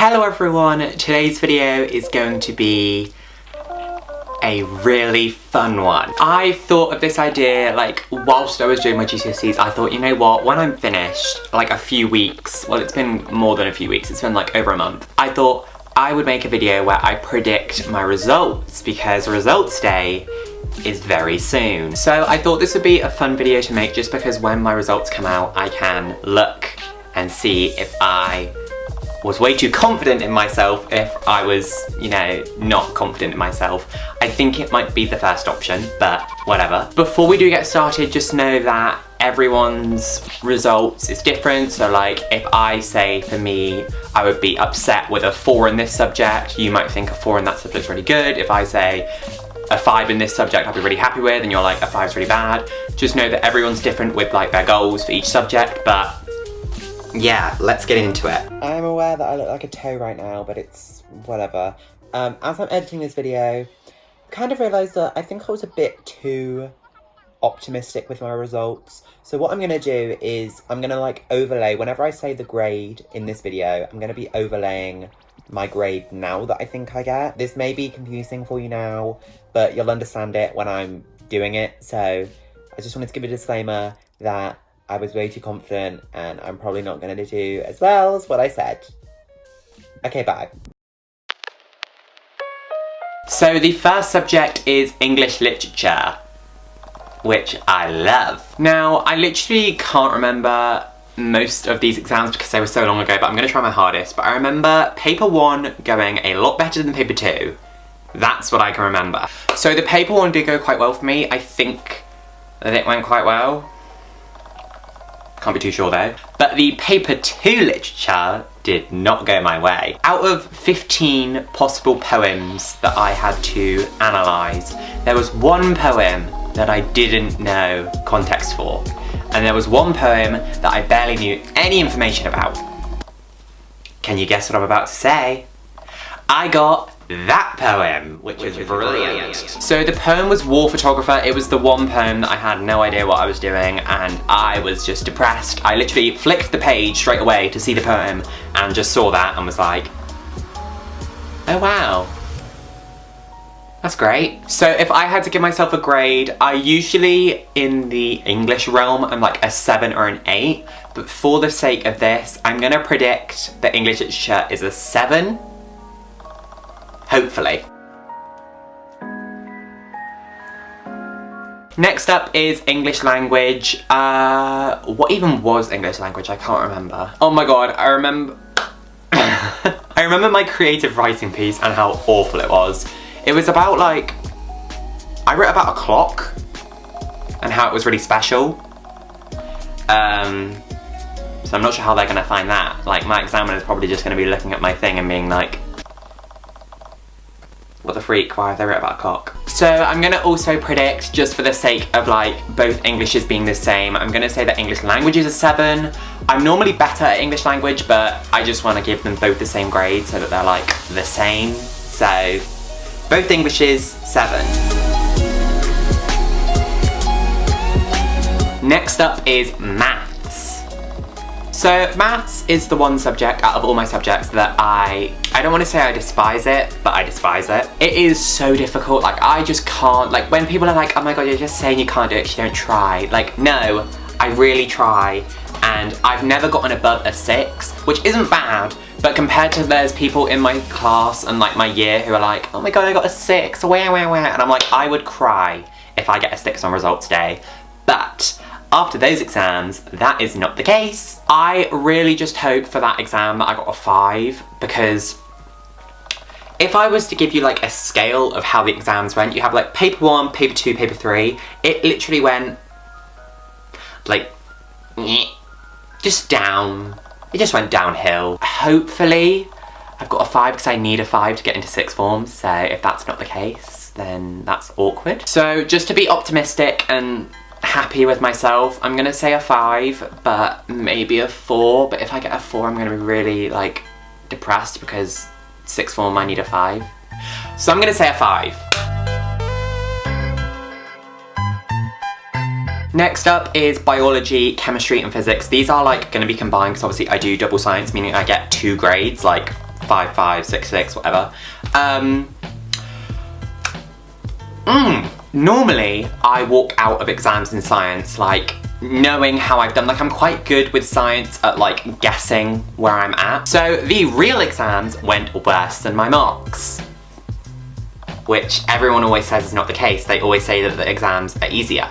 Hello everyone, today's video is going to be a really fun one. I thought of this idea like whilst I was doing my GCSEs. I thought, you know what, when I'm finished, like a few weeks, well it's been more than a few weeks, it's been like over a month, I thought I would make a video where I predict my results because results day is very soon. So I thought this would be a fun video to make just because when my results come out I can look and see if I was way too confident in myself, if I was, you know, not confident in myself. I think it might be the first option, but whatever. Before we do get started, just know that everyone's results is different. So like, if I say for me, I would be upset with a 4 in this subject, you might think a 4 in that subject is really good. If I say a 5 in this subject I'll be really happy with, and you're like, a 5 is really bad. Just know that everyone's different with like their goals for each subject, but yeah, let's get into it. I'm aware that I look like a toe right now, but it's whatever. As I'm editing this video, I kind of realised that I think I was a bit too optimistic with my results. So what I'm going to do is I'm going to like overlay, whenever I say the grade in this video, I'm going to be overlaying my grade now that I think I get. This may be confusing for you now, but you'll understand it when I'm doing it. So I just wanted to give a disclaimer that I was way too confident and I'm probably not going to do as well as what I said. Okay, bye. So the first subject is English literature, which I love. Now, I literally can't remember most of these exams because they were so long ago, but I'm going to try my hardest. But I remember paper 1 going a lot better than paper 2. That's what I can remember. So the paper 1 did go quite well for me. I think that it went quite well. Can't be too sure though. But the paper 2 literature did not go my way. Out of 15 possible poems that I had to analyse, there was one poem that I didn't know context for. And there was one poem that I barely knew any information about. Can you guess what I'm about to say? I got that poem, which was brilliant. So the poem was War Photographer. It was the one poem that I had no idea what I was doing and I was just depressed. I literally flicked the page straight away to see the poem and just saw that and was like, oh wow, that's great. So if I had to give myself a grade, I usually, in the English realm, I'm like a 7 or an 8, but for the sake of this, I'm gonna predict that English literature is a 7. Hopefully. Next up is English language. What even was English language? I can't remember. Oh my god, I remember I remember my creative writing piece and how awful it was. It was about like, I wrote about a clock and how it was really special. So I'm not sure how they're gonna find that. Like, my examiner's probably just gonna be looking at my thing and being like, what the freak, why have they wrote about a cock? So I'm gonna also predict, just for the sake of like both Englishes being the same, I'm gonna say that English language is a 7. I'm normally better at English language, but I just wanna give them both the same grade so that they're like the same. So both Englishes, 7. Next up is maths. So maths is the one subject out of all my subjects that I don't want to say I despise it, but I despise it. It is so difficult, like I just can't, like when people are like, oh my god, you're just saying you can't do it, you don't try. Like, no, I really try, and I've never gotten above a 6, which isn't bad, but compared to there's people in my class and like my year who are like, oh my god, I got a 6, where, and I'm like, I would cry if I get a 6 on results day. But after those exams, that is not the case. I really just hope for that exam that I got a 5, because if I was to give you like a scale of how the exams went, you have like paper 1, paper 2, paper 3, it literally went like, just down. It just went downhill. Hopefully, I've got a 5 because I need a 5 to get into 6th form, so if that's not the case, then that's awkward. So just to be optimistic and happy with myself, I'm gonna say a 5, but maybe a 4, but if I get a 4, I'm gonna be really like depressed because 6th form I need a 5. So I'm gonna say a 5. Next up is biology, chemistry and physics. These are like going to be combined because obviously I do double science, meaning I get 2 grades, like 5.5, 6.6, whatever. Normally, I walk out of exams in science, like, knowing how I've done. Like, I'm quite good with science at, like, guessing where I'm at. So, the real exams went worse than my marks. Which everyone always says is not the case. They always say that the exams are easier,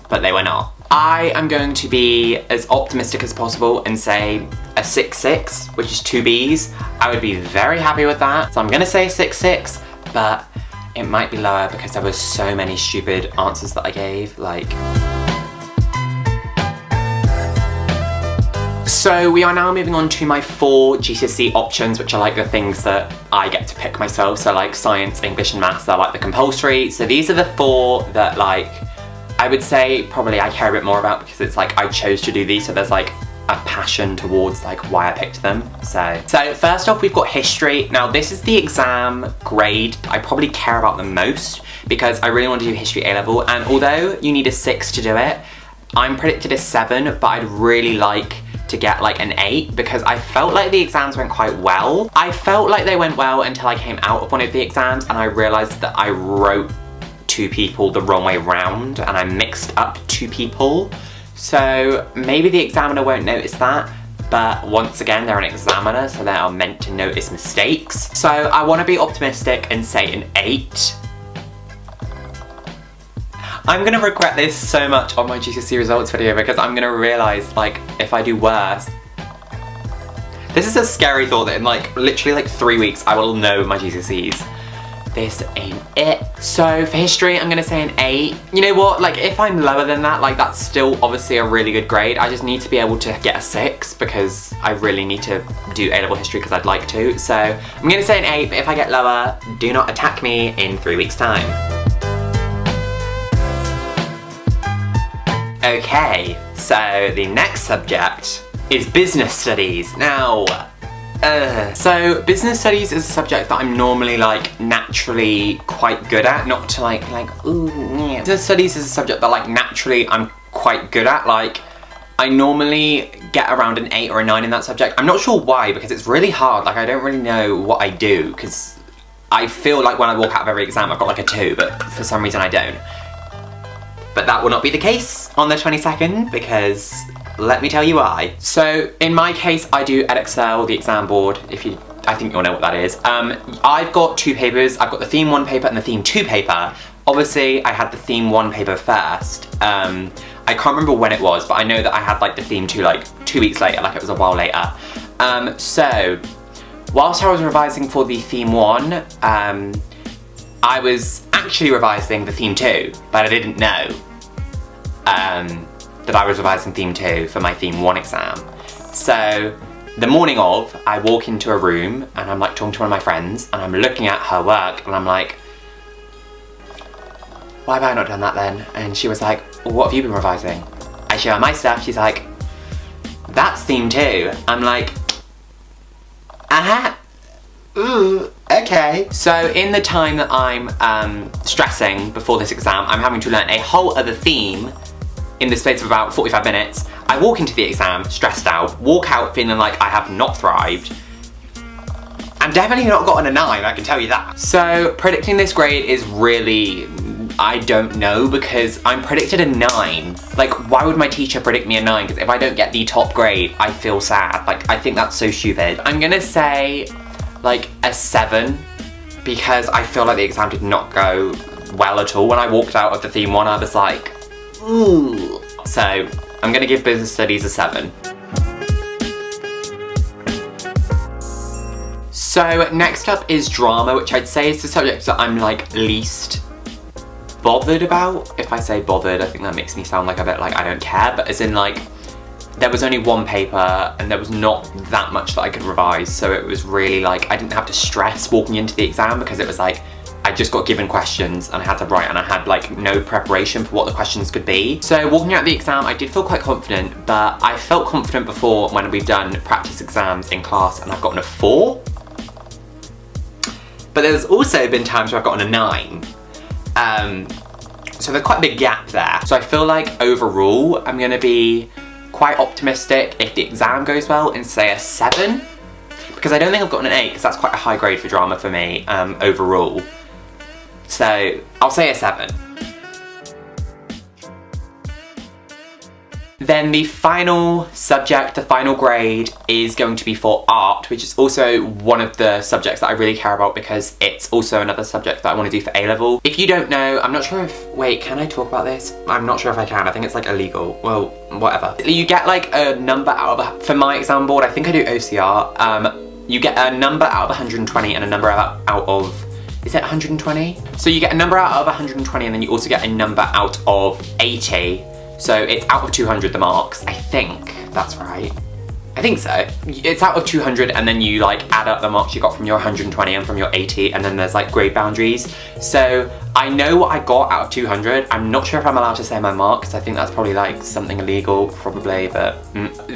but they were not. I am going to be as optimistic as possible and say a 6.6, which is 2 Bs. I would be very happy with that. So I'm gonna say 6.6, but it might be lower because there were so many stupid answers that I gave, like. So we are now moving on to my 4 GCSE options, which are like the things that I get to pick myself. So like science, English and maths are like the compulsory. So these are the 4 that like, I would say probably I care a bit more about because it's like I chose to do these, so there's like a passion towards like why I picked them. So first off, we've got history. Now this is the exam grade I probably care about the most because I really want to do history A-level, and although you need a 6 to do it, I'm predicted a 7, but I'd really like to get like an 8 because I felt like the exams went quite well. I felt like they went well until I came out of one of the exams and I realised that I wrote 2 people the wrong way round and I mixed up 2 people. So maybe the examiner won't notice that, but once again, they're an examiner, so they are meant to notice mistakes. So I want to be optimistic and say an 8. I'm gonna regret this so much on my GCSE results video because I'm gonna realise, like, if I do worse. This is a scary thought that in like, literally like 3 weeks, I will know my GCSEs. This ain't it. So for history, I'm gonna say an 8. You know what, like if I'm lower than that, like that's still obviously a really good grade. I just need to be able to get a 6 because I really need to do A-level history because I'd like to. So I'm gonna say an 8, but if I get lower, do not attack me in 3 weeks' time. Okay, so the next subject is business studies. Now, so business studies is a subject that I'm normally like naturally quite good at, not to like ooh, yeah. Business studies is a subject that like naturally I'm quite good at. Like I normally get around an 8 or a 9 in that subject. I'm not sure why because it's really hard. Like I don't really know what I do because I feel like when I walk out of every exam I've got like a 2, but for some reason I don't. But that will not be the case on the 22nd because let me tell you why. So in my case, I do Edexcel, the exam board, I think you'll know what that is. I've got 2 papers. I've got the theme 1 paper and the theme 2 paper. Obviously, I had the theme 1 paper first. I can't remember when it was, but I know that I had like the theme 2 like 2 weeks later, like it was a while later. So whilst I was revising for the theme 1, I was actually revising the theme 2, but I didn't know that I was revising theme 2 for my theme 1 exam. So the morning of, I walk into a room and I'm like talking to one of my friends and I'm looking at her work and I'm like, why have I not done that then? And she was like, well, what have you been revising? I show her my stuff, she's like, that's theme 2. I'm like, ooh, okay. So in the time that I'm stressing before this exam, I'm having to learn a whole other theme in the space of about 45 minutes. I walk into the exam stressed out, walk out feeling like I have not thrived, and definitely not gotten a 9, I can tell you that. So predicting this grade is really, I don't know, because I'm predicted a 9. Like, why would my teacher predict me a 9? Because if I don't get the top grade, I feel sad. Like, I think that's so stupid. I'm gonna say like a 7 because I feel like the exam did not go well at all. When I walked out of the theme 1, I was like, ooh. So I'm gonna give business studies a 7. So next up is drama, which I'd say is the subject that I'm like least bothered about. If I say bothered, I think that makes me sound like a bit like I don't care, but as in like, there was only 1 paper and there was not that much that I could revise, so it was really like, I didn't have to stress walking into the exam because it was like, I just got given questions and I had to write and I had like no preparation for what the questions could be. So walking out of the exam, I did feel quite confident, but I felt confident before when we've done practice exams in class and I've gotten a 4. But there's also been times where I've gotten a 9. So there's quite a big gap there. So I feel like overall, I'm gonna be quite optimistic if the exam goes well and say a 7. because I don't think I've gotten an 8 because that's quite a high grade for drama for me overall. So I'll say a 7. Then the final subject, the final grade, is going to be for art, which is also one of the subjects that I really care about because it's also another subject that I want to do for A-level. If you don't know, I'm not sure if, wait, can I talk about this? I'm not sure if I can, I think it's like illegal. Well, whatever. You get like a number out of, for my exam board, I think I do OCR, you get a number out of 120 and a number out of, is it 120? So you get a number out of 120 and then you also get a number out of 80. So it's out of 200 the marks. I think that's right. I think so. It's out of 200 and then you like add up the marks you got from your 120 and from your 80 and then there's like grade boundaries. So I know what I got out of 200. I'm not sure if I'm allowed to say my marks. I think that's probably like something illegal, probably, but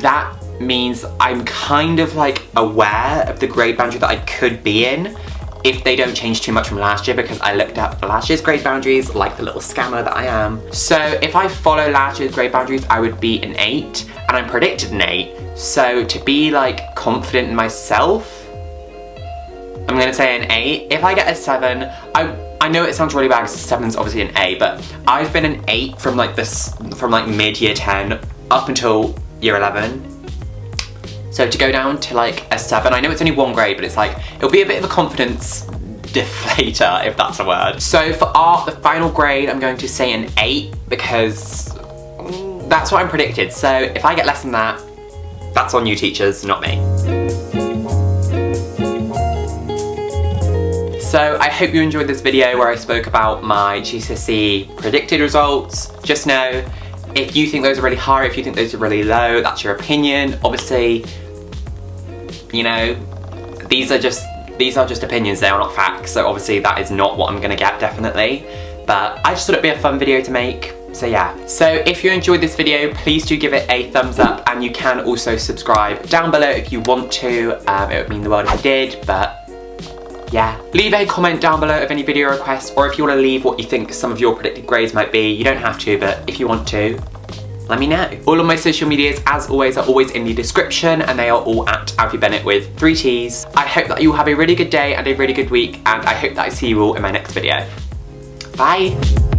that means I'm kind of like aware of the grade boundary that I could be in if they don't change too much from last year, because I looked up last year's grade boundaries like the little scammer that I am. So if I follow last year's grade boundaries, I would be an 8, and I'm predicted an 8. So to be like confident in myself, I'm gonna say an 8. If I get a 7, I know it sounds really bad because 7's obviously an A, but I've been an 8 from like mid year 10 up until year 11. So to go down to like a 7, I know it's only one grade, but it's like, it'll be a bit of a confidence deflator, if that's a word. So for art, the final grade, I'm going to say an 8 because that's what I'm predicted. So if I get less than that, that's on you teachers, not me. So I hope you enjoyed this video where I spoke about my GCSE predicted results. Just know, if you think those are really high, if you think those are really low, that's your opinion. Obviously, you know, these are just opinions, they are not facts, so obviously that is not what I'm gonna get, definitely. But I just thought it'd be a fun video to make, so yeah. So if you enjoyed this video, please do give it a thumbs up, and you can also subscribe down below if you want to. It would mean the world if you did, but yeah. Leave a comment down below of any video requests, or if you want to leave what you think some of your predicted grades might be. You don't have to, but if you want to, let me know. All of my social medias, as always, are always in the description, and they are all at Alfie Bennett with 3 T's. I hope that you will have a really good day and a really good week, and I hope that I see you all in my next video. Bye!